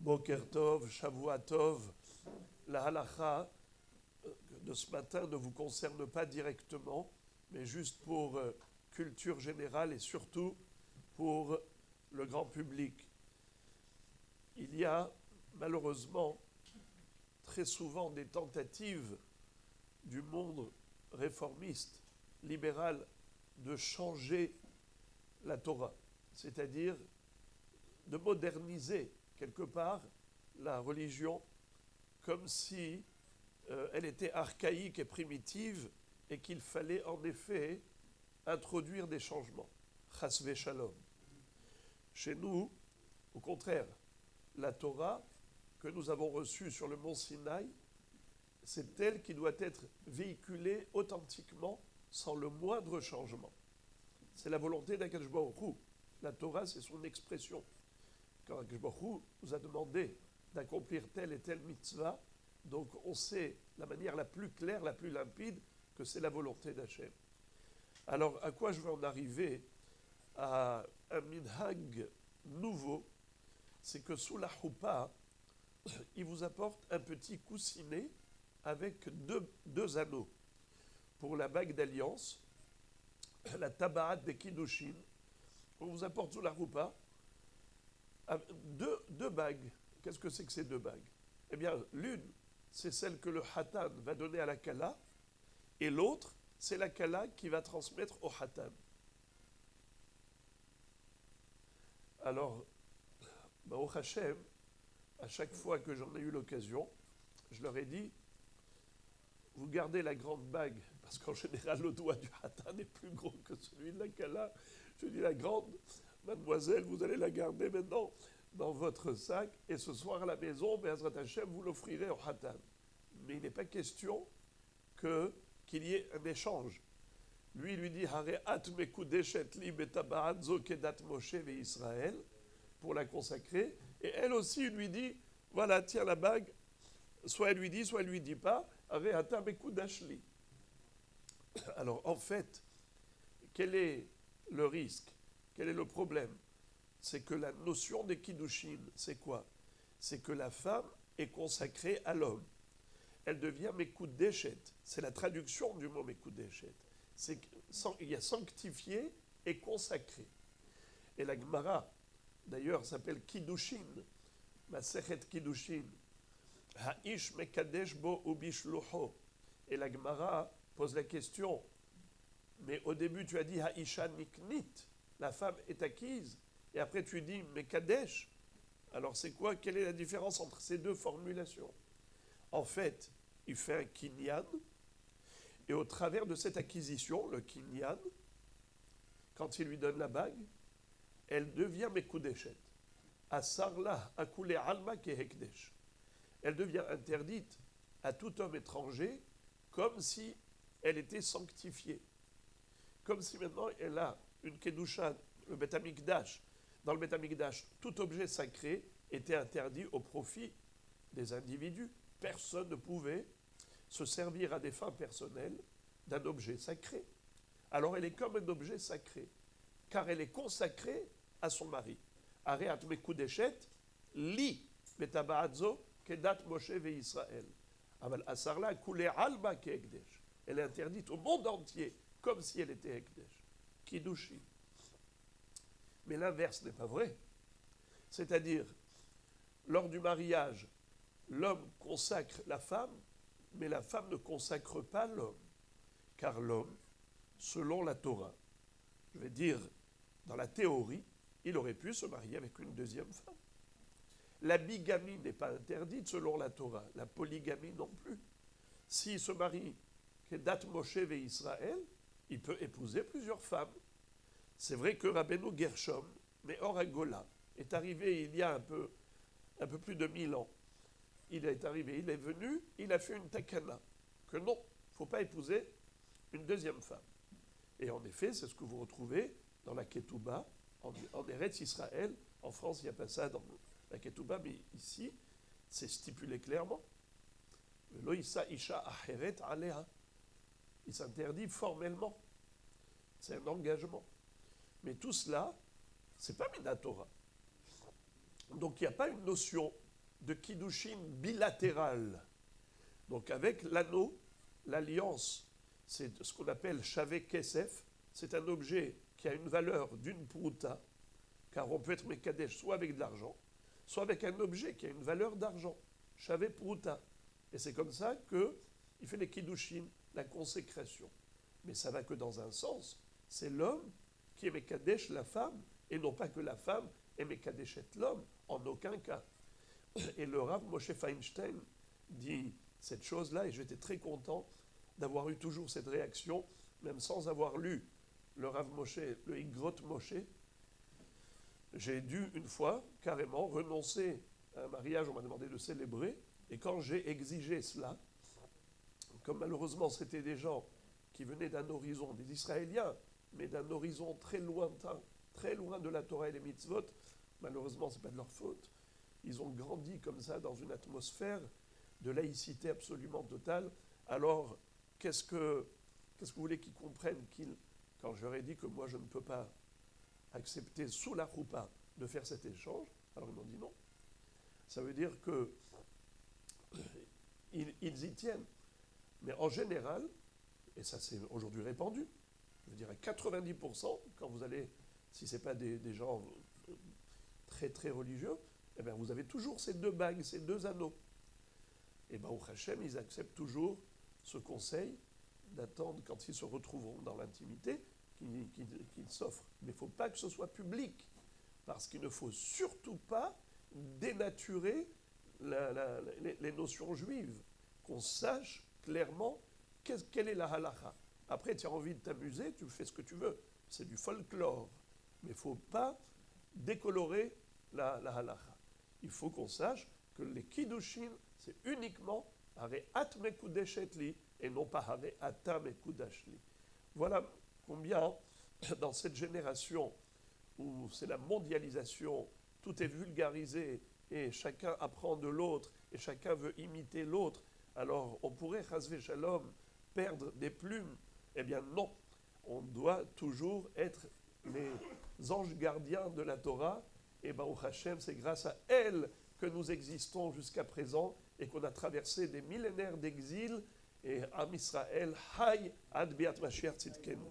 Boker Tov, Shavua Tov, la halacha de ce matin ne vous concerne pas directement, mais juste pour culture générale et surtout pour le grand public. Il y a malheureusement très souvent des tentatives du monde réformiste, libéral, de changer la Torah, c'est-à-dire de moderniser quelque part la religion comme si elle était archaïque et primitive et qu'il fallait en effet introduire des changements. Chasve shalom. Chez nous, au contraire, la Torah que nous avons reçue sur le mont Sinaï, c'est elle qui doit être véhiculée authentiquement sans le moindre changement. C'est la volonté d'Akadosh Baruch Hu. La Torah, c'est son expression. Quand Akadosh Baruch Hu nous a demandé d'accomplir telle et telle mitzvah, donc on sait la manière la plus claire, la plus limpide, que c'est la volonté d'Hachem. Alors, à quoi je veux en arriver? À un minhag nouveau, c'est que sous la choupa, il vous apporte un petit coussinet avec deux anneaux. Pour la bague d'alliance, la tabarat des kiddushin, on vous apporte sous la choupa deux bagues. Qu'est-ce que c'est que ces deux bagues? Eh bien, l'une, c'est celle que le hatan va donner à la kala, et l'autre, c'est la kala qui va transmettre au hatan. Alors, Baruch Hashem, à chaque fois que j'en ai eu l'occasion, je leur ai dit, vous gardez la grande bague, parce qu'en général, le doigt du hatan est plus gros que celui de la kala. Je dis, la grande, mademoiselle, vous allez la garder maintenant dans votre sac, et ce soir à la maison, Be'ezrat Hashem, vous l'offrirez au hatan. Mais il n'est pas question qu'il y ait un échange. Lui, il lui dit, Hare'at mekudeshet li betabarat zo kedat Moshe ve Israël, pour la consacrer, et elle aussi lui dit, voilà, tiens la bague, soit elle lui dit, soit elle lui dit pas, Hare'ata mekudash li. Alors, en fait, quel est le risque? Quel est le problème? C'est que la notion des kiddushin, c'est quoi? C'est que la femme est consacrée à l'homme. Elle devient mekudeshet. C'est la traduction du mot mekudeshet. Il y a sanctifié et consacré. Et la Gemara, d'ailleurs, s'appelle kiddushin, Masechet kiddushin. Ha'ish mekadesh bo ubishluho. Et la Gemara pose la question, mais au début tu as dit Ha'isha niknit, la femme est acquise, et après tu dis mekadesh. Alors c'est quoi? Quelle est la différence entre ces deux formulations? En fait, il fait un kinyan, et au travers de cette acquisition, le kinyan, quand il lui donne la bague, elle devient mekudeshet. Asarla akule alma kehekdesh. Elle devient interdite à tout homme étranger comme si elle était sanctifiée. Comme si maintenant elle a une kedusha, le Beth Amikdash. Dans le Beth Amikdash, tout objet sacré était interdit au profit des individus. Personne ne pouvait se servir à des fins personnelles d'un objet sacré. Alors elle est comme un objet sacré, car elle est consacrée à son mari. Areat mekudeshet li betabaadzo kedat Moshe ve Israël. Aval asarla kule alma keekdesh. Elle est interdite au monde entier, comme si elle était ekdesh. Kiddushi. Mais l'inverse n'est pas vrai. C'est-à-dire, lors du mariage, l'homme consacre la femme, mais la femme ne consacre pas l'homme. Car l'homme, selon la Torah, je vais dire, dans la théorie, il aurait pu se marier avec une deuxième femme. La bigamie n'est pas interdite selon la Torah, la polygamie non plus. S'il se marie, Kedat Moshe ve Israël, il peut épouser plusieurs femmes. C'est vrai que Rabbeinu Gershom, Meor HaGola, est arrivé il y a un peu plus de 1000 ans. Il est arrivé, il est venu, il a fait une takana, que non, il ne faut pas épouser une deuxième femme. Et en effet, c'est ce que vous retrouvez dans la Ketouba, en Eretz Israël. En France, il n'y a pas ça dans la Ketouba, mais ici, c'est stipulé clairement. Lo issa isha acheret alea. Il s'interdit formellement. C'est un engagement. Mais tout cela, c'est pas Minatora. Donc il n'y a pas une notion de Kiddushin bilatéral. Donc avec l'anneau, l'alliance, c'est ce qu'on appelle Shavé Kesef, c'est un objet qui a une valeur d'une prouta, car on peut être Mekadesh soit avec de l'argent, soit avec un objet qui a une valeur d'argent, Shavé prouta. Et c'est comme ça qu'il fait les Kiddushin, la consécration. Mais ça va que dans un sens, c'est l'homme qui est Mekadesh la femme, et non pas que la femme est Mekadeshet l'homme, en aucun cas. Et le Rav Moshe Feinstein dit cette chose-là, et j'étais très content d'avoir eu toujours cette réaction, même sans avoir lu le Rav Moshe, le Igrot Moshe. J'ai dû une fois carrément renoncer à un mariage, on m'a demandé de célébrer, et quand j'ai exigé cela, comme malheureusement c'était des gens qui venaient d'un horizon, des Israéliens, mais d'un horizon très lointain, très loin de la Torah et les mitzvot, malheureusement ce n'est pas de leur faute, ils ont grandi comme ça dans une atmosphère de laïcité absolument totale. Alors, qu'est-ce que vous voulez qu'ils comprennent quand je leur ai dit que moi je ne peux pas accepter sous la choupa de faire cet échange, alors ils m'ont dit non. Ça veut dire que ils y tiennent. Mais en général, et ça c'est aujourd'hui répandu, je veux dire à 90%, quand vous allez, si ce n'est pas des gens très très religieux, eh bien vous avez toujours ces deux bagues, ces deux anneaux. Et bien au Hachem, ils acceptent toujours ce conseil d'attendre quand ils se retrouveront dans l'intimité, qu'ils s'offrent. Mais il ne faut pas que ce soit public, parce qu'il ne faut surtout pas dénaturer les notions juives, qu'on sache clairement quelle est la halakha. Après, tu as envie de t'amuser, tu fais ce que tu veux. C'est du folklore. Mais il ne faut pas décolorer la halakha. Il faut qu'on sache que les kiddushin, c'est uniquement hare at mekudeshet li et non pas hare ata mekudash li. Voilà combien, dans cette génération où c'est la mondialisation, tout est vulgarisé et chacun apprend de l'autre et chacun veut imiter l'autre, alors on pourrait, chasvé shalom, perdre des plumes. Eh bien non, on doit toujours être les anges gardiens de la Torah, et Baruch Hashem, c'est grâce à elle que nous existons jusqu'à présent et qu'on a traversé des millénaires d'exil, et Am Israël, Hay Ad Biat Mashiach Tzidkenu.